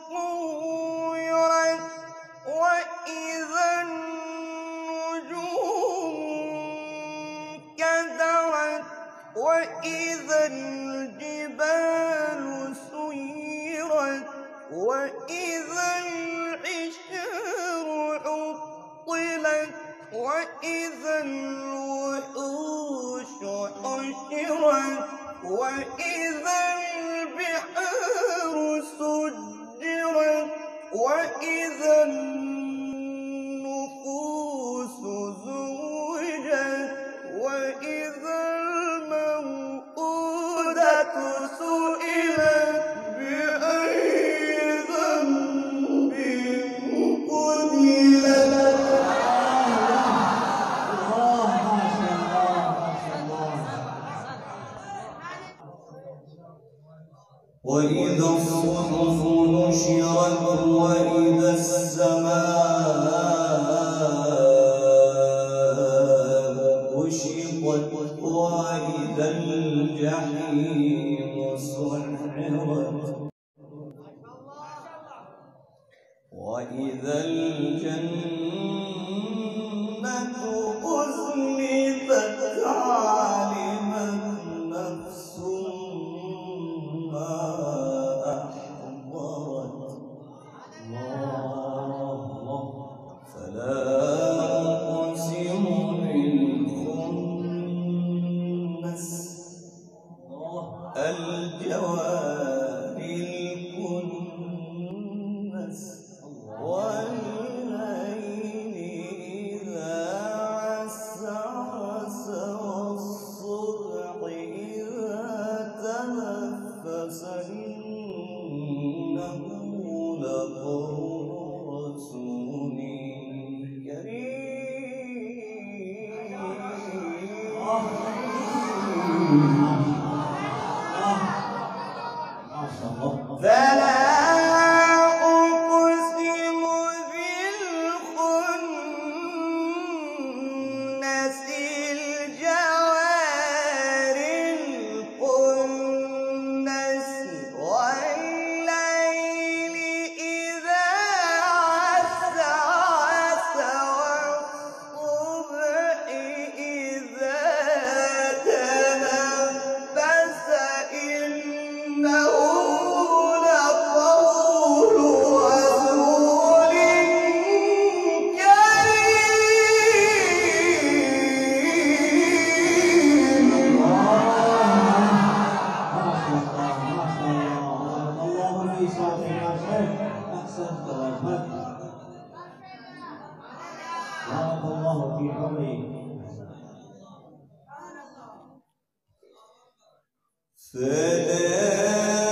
طُوِّرَتْ وَإِذَا النُّجُومُ انكَدَرَتْ وَإِذَا الْجِبَالُ سُيِّرَتْ وَإِذَا الْعِشَارُ عُطِّلَتْ وَإِذَا الْوُحُوشُ حُشِرَتْ وَإِذَا الْبِحَارُ سُجِّرَتْ وَإِذَا النُّفُوسُ زُوِّجَتْ وَإِذَا الْمَوْءُودَةُ سُئِلَتْ بِأَيِّ ذَنبٍ قُتِلَتْ. وإذا الصحف نشرت وإذا السماء كشطت وإذا الجحيم سعرت وإذا الجنة أزلفت علمت نفس ما أحضرت. فلا أقسم بالخنس الجوار الكنس والليل إذا عسعس والصبح إذا تنفس إنه لقول رسول كريم. فلا أقسم بالخنس الجوار الكنس والليل إذا عسعس والصبح إذا تنفس إنه لقول رسول كريم. الله في صوتنا شيخ أحسنت وأجملت. بارك الله في عمرك. فلا